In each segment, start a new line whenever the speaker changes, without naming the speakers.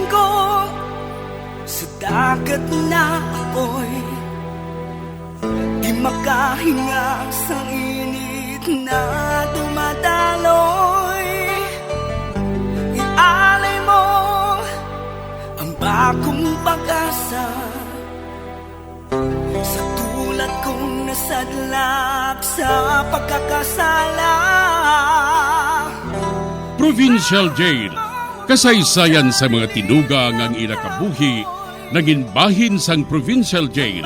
Bilanggo sa dagat na apoy, di makahinga sa init na dumadaloy. Ialay mo ang bagong pag-asa sa tulad kong nasadlak sa pagkakasala.
Provincial Jail, kasaysayan sa mga tinuga ngang inakabuhi, naging bahin sang Provincial Jail.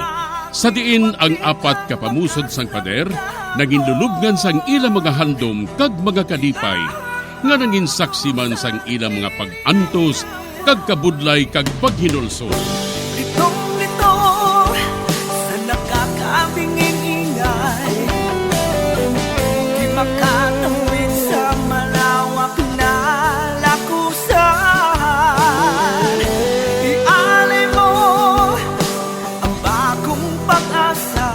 Sa diin ang apat kapamusod sang pader, naging lulubngan sang ilang mga handom kag mga kalipay, nga naging saksi man sang ilang mga pag-antos, kag kabudlay kag paghinulsol.
Litong-lito sa nakakabingin ingay, di makatawid sa malawak na lakusan. Ialay mo ang bagong pag-asa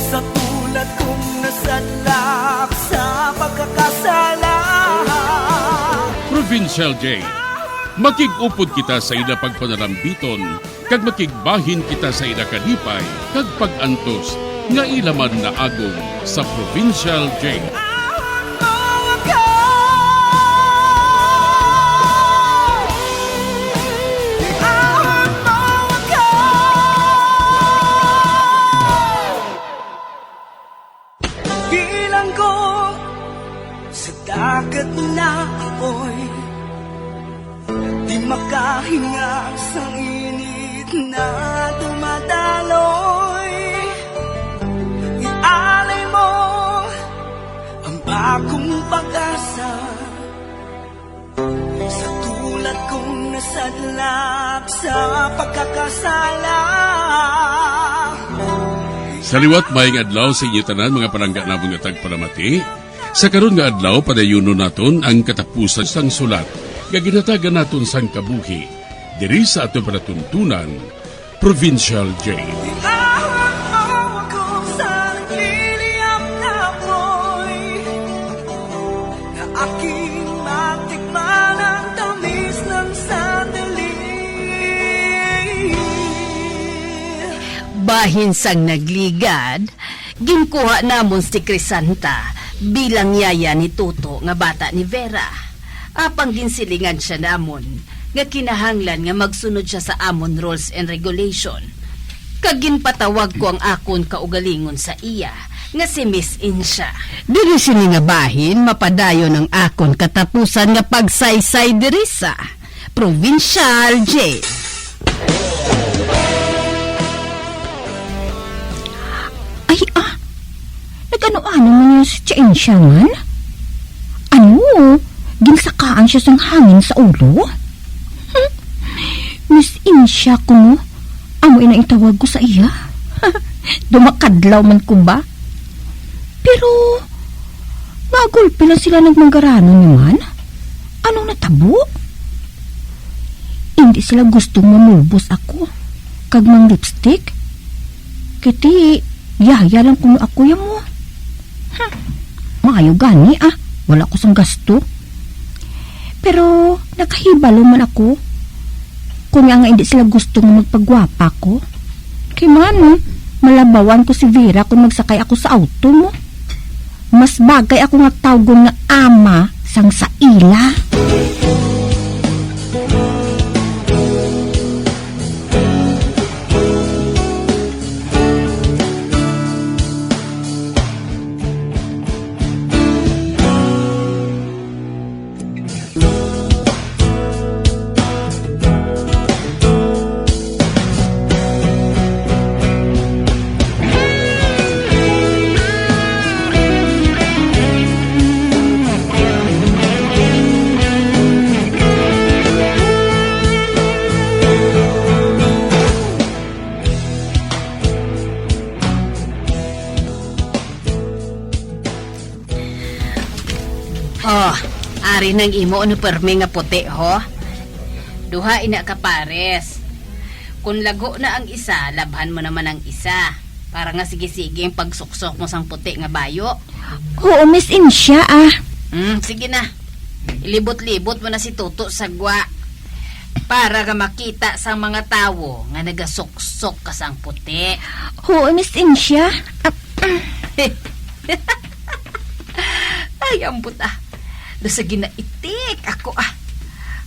sa tulad kong nasadlak sa pagkakasala.
Provincial Jail, makig-upod kita sa ila pagpanarambiton, kag makigbahin kita sa ila kalipay, kag pag-antos, nga ilaman na agong sa Provincial Jail.
Bilanggo sa dagat na apoy, di makahinga sa init na dumadaloy. Ialay mo ang bagong pag-asa sa tulad kong nasadlak sa pagkakasala.
Sa liwat maing adlaw sa inyo tanan mga palangga na mga tagparamati, sa karon nga adlaw padayuno naton ang katapusan sang sulat nga ginatagan naton sang kabuhi diri sa aton panatuntunan, Provincial Jail.
Iahon mo ako sa nagliliyap na apoy, na aking matikman ang tamis ng sandali.
Bahin sang nagligad, ginkuha namon si Crisanta bilang yaya ni Toto nga bata ni Vera. Apang ginsilingan siya namon nga kinahanglan nga magsunod siya sa amon rules and regulation. Kag ginpatawag ko ang akon kaugalingon sa iya nga si Miss Insha. Diri sini nga bahin mapadayon ang akon katapusan nga pagsaysay diri sa Provincial Jail.
Nag-ano-ano man yung si Chain siya man? Ano? Ginsakaan siya sang hangin sa ulo? Miss Insya ko mo? Amo ina itawag ko sa iya? Dumakadlaw man ko ba? Pero, nagulpi lang sila nagmanggarano naman? Anong natabo? Hindi sila gustong mamubos ako. Kag mang lipstick? Kiti, yaya lang kung ako yan mo. Maayo gani wala ko sang gasto. Pero nakahibalo man ako. Kung nga hindi sila gusto nga magpagwapa ko. Kay man, malabawan ko si Vera kung magsakay ako sa auto mo. Mas bagay ako nga tawgon nga ama sang sa ila.
Oh, ari nang imo ano permi nga puti ho. Duha ina ka pares. Kung lago na ang isa, labhan mo naman ang isa. Para nga sige-sige ang pagsuksok mo sang puti nga bayo.
Oo, Miss Insya
Sige na. Ilibot-libot mo na si Toto sa gwa para ka makita sa mga tawo nga nagasok-sok ka sang puti.
Oo, Miss Insya.
Ay, ambot ah. Nasa ginaitik ako ah.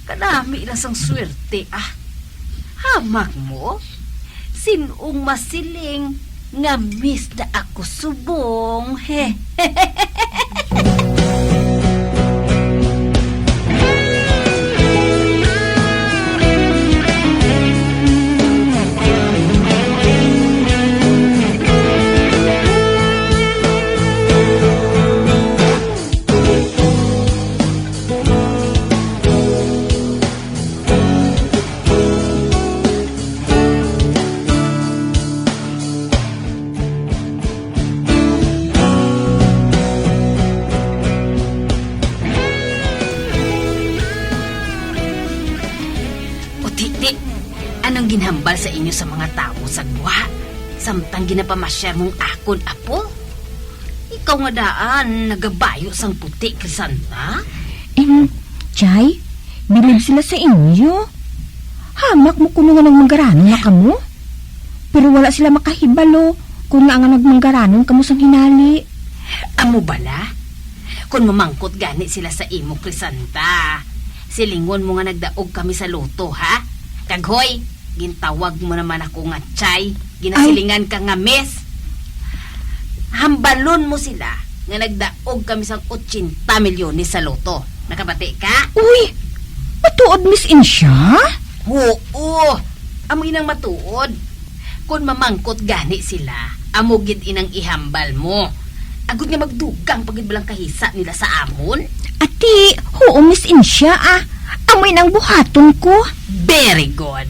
Kanami lang sang swerte ah. Hamak mo? Sinong masiling nga miss na ako subong. He. Anong ginhambal sa inyo sa mga tao sa gwa? Samtang ginapamasyar mong akon, apo? Ikaw nga daan, nagabayo sang puti, Crisanta?
Chay, bilib sila sa inyo. Hamak mo kuno nga nagmanggaranon na kamo. Pero wala sila makahibalo kung nga nga nagmanggaranon kamo sang hinali.
Amo bala? Kung mamangkot gani sila sa imo, Crisanta, silingon mo nga nagdaog kami sa luto, ha? Kaghoy, gintawag mo naman ako nga Chay, ginasilingan ka nga miss. Hambalon mo sila nga nagdaog kami sang 80 milyones sa loto. Nakabati ka?
Uy, matuod Miss Insya?
Oo, amoy nang matuod. Kung mamangkot gani sila, amugid inang ihambal mo. Agud nga magdugang pagid balang kahisa nila sa amon.
Ati, oo Miss Insya ah. Amoy ng buhaton ko.
Very good.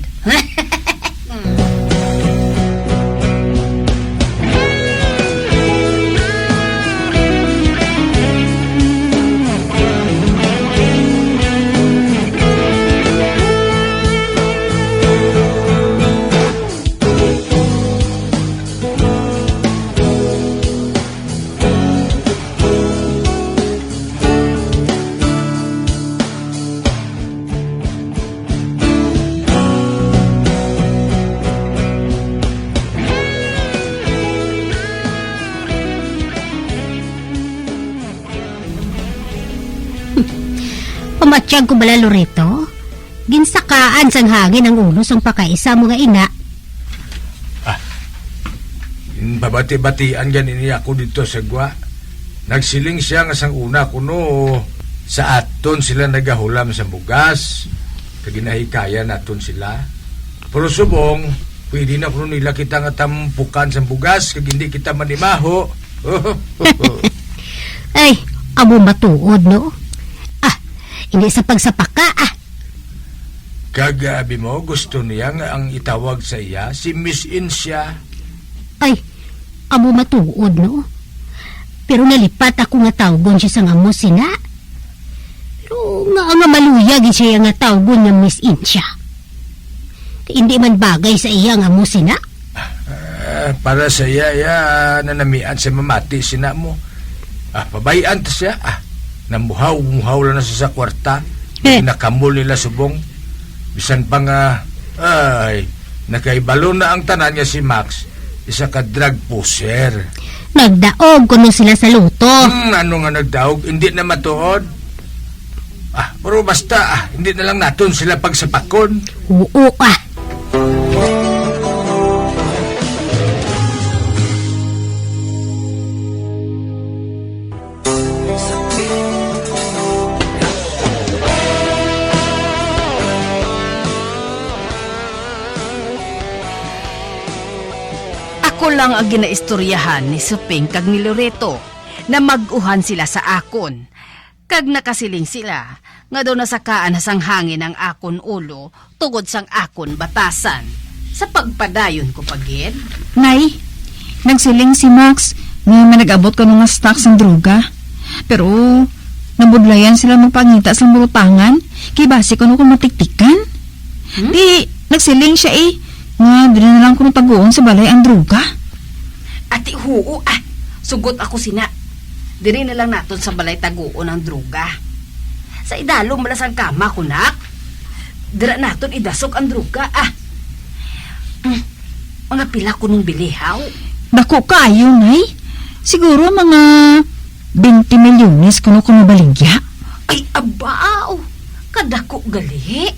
Pamatsyag ko bala, Loreto? Ginsakaan sang hangin ang ulo sang pakaisa mo nga ina.
Babati-batian ganin niya ako dito sa gwa. Nagsiling siya nga sang una kuno sa aton sila nagahulam sa bugas. Kaginahikaya naton sila. Pero subong, pwede na kuno nila kita nga tampukan sa bugas kag hindi kita manimaho.
Ay, amo matuod, no? Hindi sa pagsapaka, ah.
Kagabi mo, gusto niya nga ang itawag sa iya si Miss Insya.
Ay, amo matuod, no? Pero nalipat ako nga tawgon siya sa amo sina. Pero nga maluyag siya nga tawgon niya Miss Insya. Hindi man bagay sa iya nga amo sina.
Para sa iya, nanamian sa mamati sina mo. Pabayaan ta siya, namuhaw lang na siya sa kwarta. Nakamul nila subong. Bisan pa nga, nakaibalo na ang tanan niya si Max. Isa ka drug pusher.
Nagdaog kuno sila sa luto.
Ano nga nagdaog? Hindi na matuod. Pero basta, hindi na lang naton sila pagsapakon.
Oo,
Ako lang ang ginaistoryahan ni Suping kag ni Loreto na mag-uhan sila sa akon. Kag nakasiling sila nga daw nasakaan sang hangin ang akon ulo tungod sang akon batasan. Sa pagpadayon ko pagid.
Nay, nagsiling si Max nga manag-abot ko nga stocks ng droga. Pero nabudlayan sila magpangita sa murutangan kay base ko kung matiktikan. Di nagsiling siya nga dili na lang ko taguon sa balay ang droga.
Ati huo sugot ako sina. Diri na lang naton sa balay taguon ang droga. Sa idalo malas ang kama ko, nak. Dira naton idasok ang druga, Mga pila ko nung bilihaw.
Dako kaayo, nay. Siguro mga 20 milyones kuno ko mabaligya.
Ay, abaw! Kadako gali.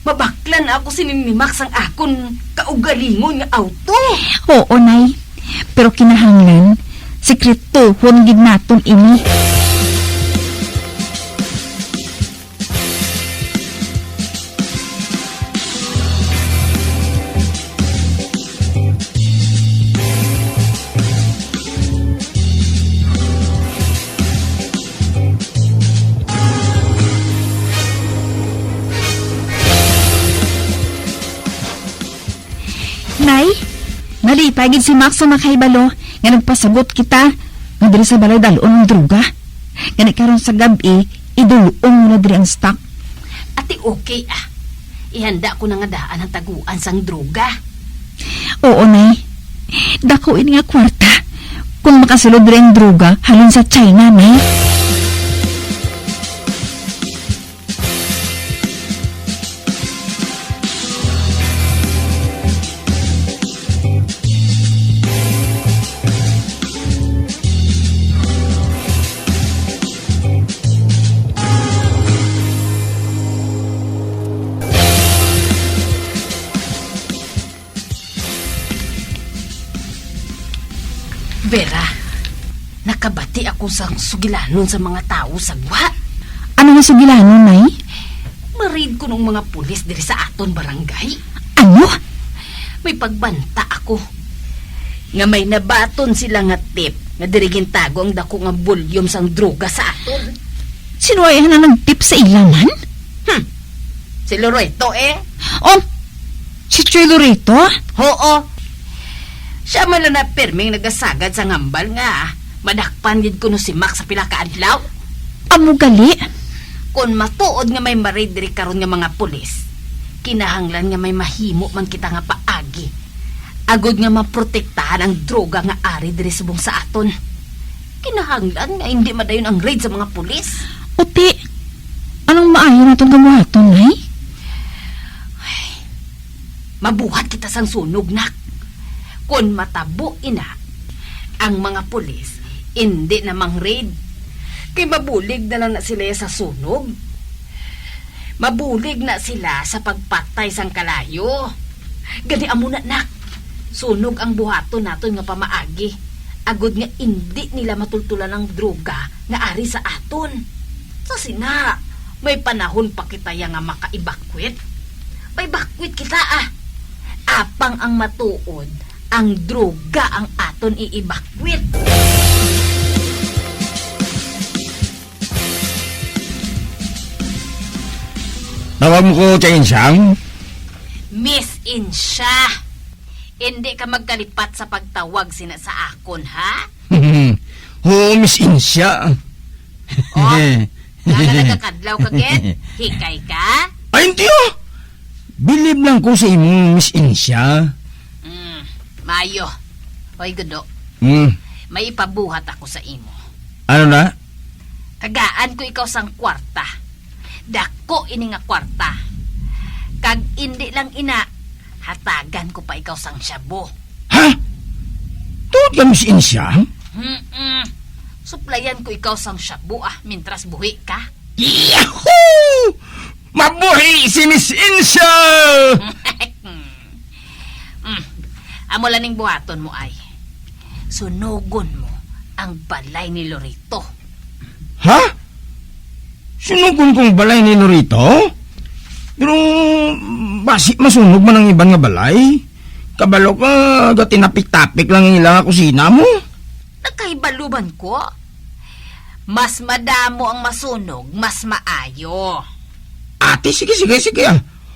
Mabaklan ako sininimax ang akon kaugalingon nga auto.
Oo, nay. Pero kinahanglan, sekreto gid naton ini. Nay, nalipay gid si Max sa makahibalo nga nagpasagot kita nga diri sa balay dalon ng druga. Gani karon sa gabi, idulong mo na diri ang stock.
Ati okay, Ihanda ko na nga daan ang taguan sang droga.
Oo, nay. Dako ini nga kwarta. Kung makasulod diri ang druga, halin sa China, nay.
Vera, nakabati ako sa sugilanon sa mga tao sa gwa.
Ano nga sugilanon, nay?
Marid ko nung mga pulis diri sa aton barangay.
Ano?
May pagbanta ako. Nga may nabaton sila nga tip nga diri gintago ang dako nga volume sang droga sa aton.
Sinuwayan na ng tip sa ilaman?
Si Loreto
Oh, si Choy Loreto?
Oo. Siya man lang na perming nagasagad sa ngambal nga. Madakpan gid ko no si Max sa pila ka adlaw.
Amo gali?
Kung matuod nga may marid diri karon nga mga pulis, kinahanglan nga may mahimo man kita nga paagi. Agod nga maprotektahan ang droga nga ari diri subong sa aton. Kinahanglan nga hindi madayon ang raid sa mga pulis.
Uti, anong maayo na itong gamuhaton, nay?
Mabuhat kita sang sunog, nak. Kung matabo ina ang mga pulis, hindi namang raid. Kay mabulig na lang na sila sa sunog. Mabulig na sila sa pagpatay sang kalayo. Gani amo na, nak. Sunog ang buhaton naton nga pamaagi. Agod nga hindi nila matultulan ang droga nga ari sa aton. Sa sina, may panahon pa kita nga makaibakwit. May bakwit kita, Apang ang matuod, ang droga ang aton iibakwit.
Tawag mo ko, Chainsang?
Miss Insha, hindi ka magkalipat sa pagtawag sina sa akon, ha?
Oo, Miss Insya.
Oh, nga nagkakadlaw ka, Gen? Hikay ka?
Ay, hindi oh. Bilib lang ko sa imo, Miss Insya.
Mayo. Hoy, Gudo. May ipabuhat ako sa imo.
Ano na?
Tagaan ko ikaw sang kwarta. Dako ini nga kwarta. Kag hindi lang ina, hatagan ko pa ikaw sang syabo.
Ha? Tuod ka, Miss Insya?
Suplayan ko ikaw sang syabo, mintras buhi ka.
Yahoo! Mabuhi si Miss Insya!
Amo laning buhaton mo ay, sunugon mo ang balay ni Lorito.
Ha? Sunugon kong balay ni Lorito? Pero basi masunog man ang ibang nga balay. Kabalo ka, tinapik-tapik lang ang ilang kusina mo.
Nagkaibaluban ko. Mas madamo ang masunog, mas maayo.
Ate, sige.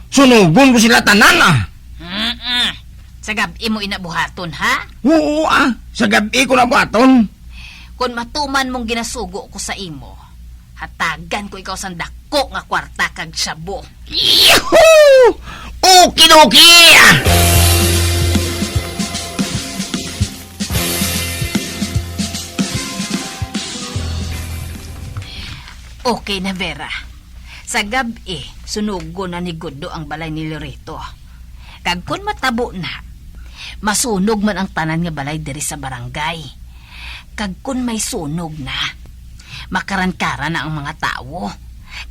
Sunugon ko sila tanan
Sa gabi mo inabuhaton, ha?
Oo sa gabi ko na baton.
Kung matuman mong ginasugo ko sa imo, hatagan ko ikaw sang dako nga kwarta kag syabo.
Yahoo! Okidoki!
Okay na, Vera. Sa gabi, sunugo na ni Gudo ang balay ni Lorito. Kag kun matabo na, masunog man ang tanan nga balay diri sa barangay. Kag kun may sunog na, makaran-kara na ang mga tao.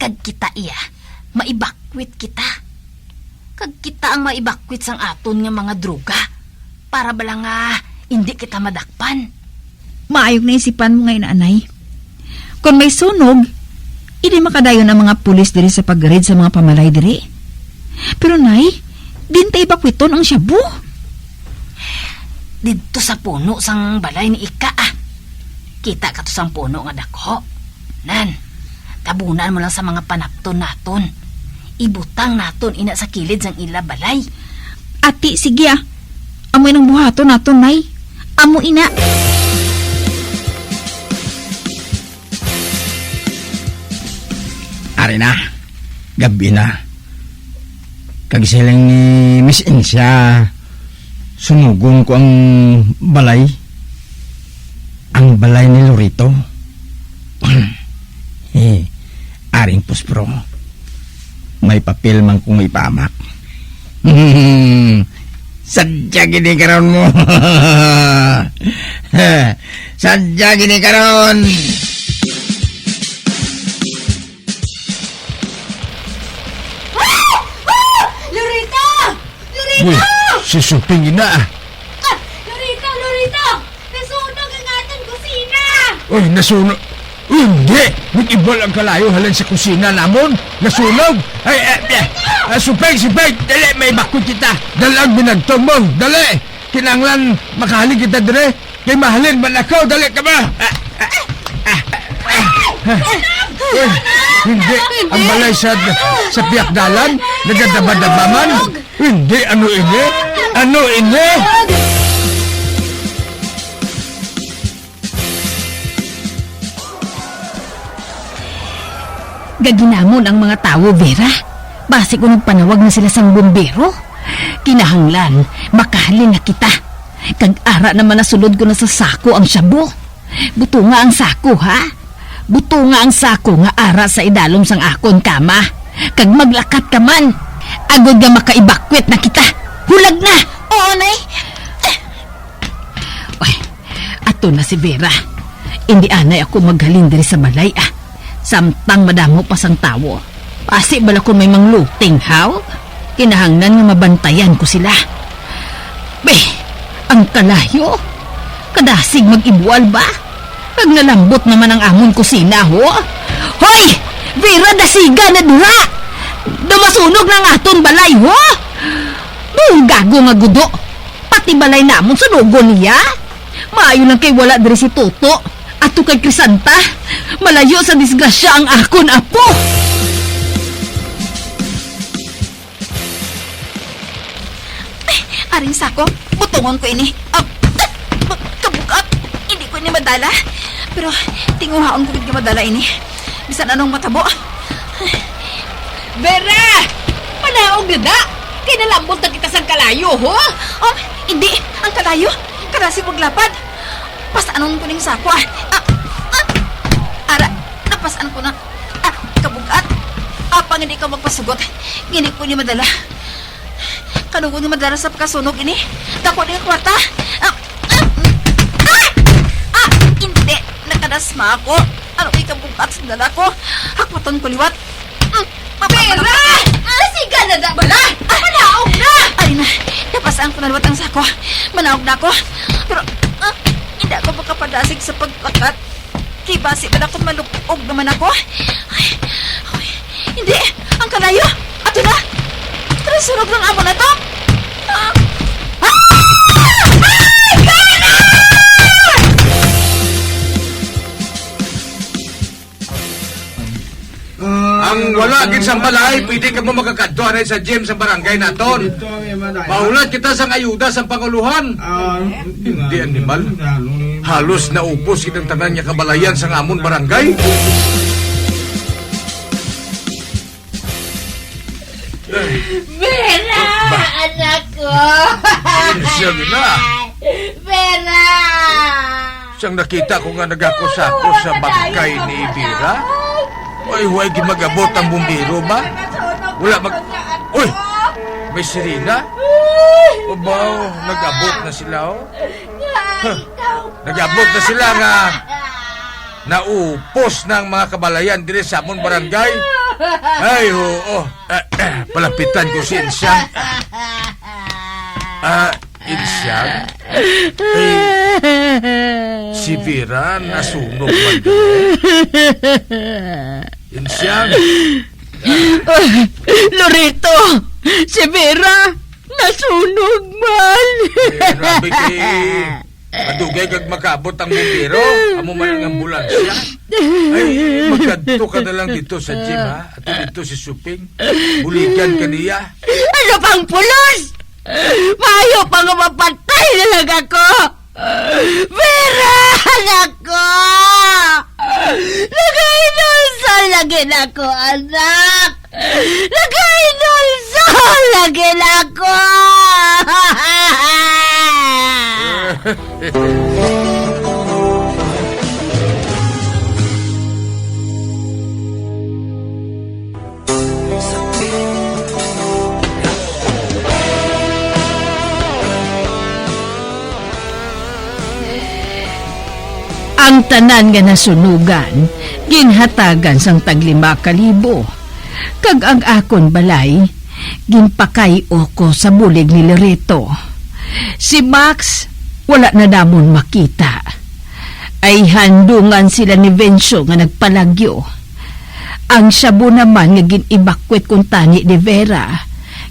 Kag kita iya, maibakwit kita. Kag kita ang maibakwit sang aton nga mga droga. Para bala nga, hindi kita madakpan.
Maayog na isipan mo ngayon, anay. Kung may sunog, hindi makadayon ang mga pulis diri sa pag-raid sa mga pamalay diri. Pero nay, dintay bakwiton ang shabu.
Dito sa puno sang balay ni Ika Kita ka to sang puno nga dako. Nan, tabunan mo lang sa mga panapton naton. Ibutang naton ina sa kilid sang ila balay.
Ati, sige Amoy ng buhato nato, nay. Amo ina.
Ari na. Gabi na. Kagisiling ni Miss Insya, sunugon ko ang balay. Ang balay ni Lorito. Aring puspro. May papel man kung ipamak. Sadya gini karon mo. Sadya gini karon.
Lorito!
Uy, si Suping ina.
Lorito! Nasunog ang ating kusina!
Uy, nasunog. Hindi! Nag-ibol ang kalayo halin sa kusina namon. Nasunog! Supeng! Dali, may bakot kita. Dalag binagtong mo. Dali! Kinanglan makahalig kita dire. Kay mahalin man ako. Dali ka ba? Hindi. Ang balay sa piyakdalan. Nagadaba-dabaman. Hindi. Ano ini?
Gaginamon ang mga tao, Vera. Base ko nagpanawag na sila sang bumbero. Kinahanglan, makahalin na kita. Kag-ara naman nasulod ko na sa sako ang shabu. Buto nga ang sako, ha? Buto nga ang sako nga ara sa idalom sang akon kama. Kag maglakat ka man. Agod nga makaibakwit na kita. Hulag na! Oo, nay. Uy, ato na si Vera. Hindi anay ako maghalin diri sa balay, Samtang madamo pa sang tawo. Pasi bala ko may mangluting, haw? Kinahanglan nga mabantayan ko sila. Beh, ang kalayo. Kadasig mag-ibual ba? Pag nalambot naman ang amon kusina, ho? Hoy! Vera, dasiga na dura! Dumasunog ng aton balay, ho? Gago nga gudo. Pati balay namon sunugon niya. Maayo lang kay wala diri si Toto. Ato kay Crisanta, malayo sa disgrasya ang akon apo. Aring sako, butungon ko ini. Kabukat, hindi ko ini madala. Pero tinguhaon ko hindi madala ini. Bisan anong matabo. Vera! Panaog gada! Kinalambot na kita sa kalayo, ho? Oh, hindi. Ang kalayo. Karasi maglapad. Pasaanon ko ning sako, Ara, napasaan ko na. Kabugat. Apang hindi ka magpasugot. Hindi ko ni madala. Kanugo ni madala sa pagkasunog ini. Dako ni kwarta. Hindi. Nakadasma ako. Ano kay kabugat sa dala ko? Hakwaton ko liwat. Pera! Siga na da bala! Manaog na! Ay na, napasaan ko na liwat ang sako. Manaog na ako. Pero, hindi ako makapadasig sa pagpakat. Kibasi ba na kung malupog naman ako? Ay, hindi. Ang kalayo. Ato na. Sunog ng amo na to.
Ang wala gid sa balay, pwede ka mo makakadto anay sa gym sa barangay naton. Maulat kita sang ayuda sa panguluhan. Hindi animal. Halos naupos kitang tanan niya kabalayan sa amon barangay.
Vera! Anak ko!
Siya na.
Vera!
Siyang nakita ko nga nagakos ako sa bangkay ni Vera. Ay, huwag gimagabot ang bumbiro ba? Wala mag... Uy! May sirena? O ba, nag-abot na sila, oh? Huh. Nag-abot na sila nga naupos ng mga kabalayan dire sa amon barangay. Ay, oo. Palapitan ko si Insyang. Insyang? Si Vera nasunog man doon. Insyang?
Lorito! Si Vera! Nasunog man!
Grabe kay... Madugay kag makabot ang bumbero. Amo man ang ambulansya. Ay, magkadto ka na lang dito sa gym, ha? At dito si Suping. Buligan ka niya.
Ano pang pulos? Mayo pa nga mapatay na lang ako! Vera! Anak ko! Nag-inulsol lagi na ako, anak! Nag-inulsol lagi na ako!
Ang tanan nga nasunugan, ginhatagan sang tag 5,000. Kag ang akon balay, ginpakayo ko sa bulig ni Loreto. Si Max, wala na namon makita. Ay handungan sila ni Vencio nga nagpalagyo. Ang Shabu naman nga gin-evacuate kung tani ni Vera,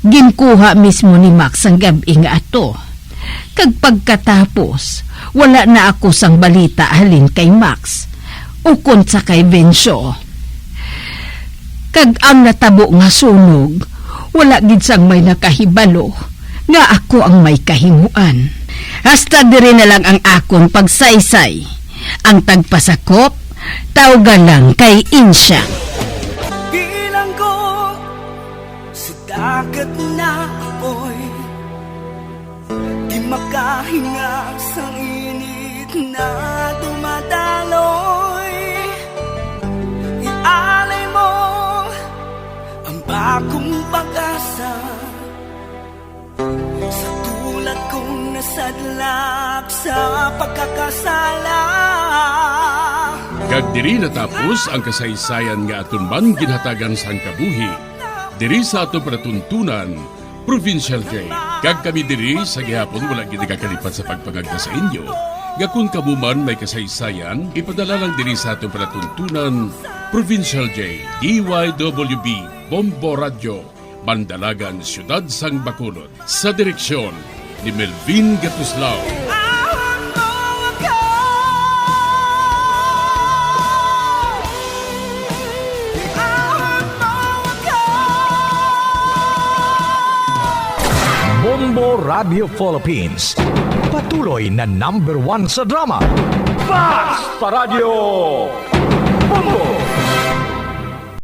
ginkuha mismo ni Max ang gabi nga ato. Kag pagkatapos, wala na ako sang balita halin kay Max, ukon sa kay Vencio. Kag ang natabo nga sunog, wala gid sang may nakahibalo, nga ako ang may kahimuan. Hasta diri na lang ang akon pagsaysay. Ang tagpasakop, tawgan lang kay Insya.
Bilang ko sa dagat na apoy, di makahinga sa init na dumadaloy. Ialay mo ang bagong pag-asa sa tulad kong nasadlak sa pagkakasala.
Kag diri natapos ang kasaysayan nga aton man ginhatagan sa kabuhi. Diri sa ato pratuntunan, Provincial Jail. Kag kami diri sa gihapon wala gid nakakalipat sa pagpangagda sa inyo. Gakun kabuman may kasaysayan, ipadala lang diri sa ato pratuntunan, Provincial Jail. DYWB Bombo Radio, Bandalagan, Siyudad sang Bacolod. Sa direksyon ni Melvin Gatuslao.
Bombo Radio Philippines. Patuloy na #1 sa drama. Fast sa Radio. Bombo!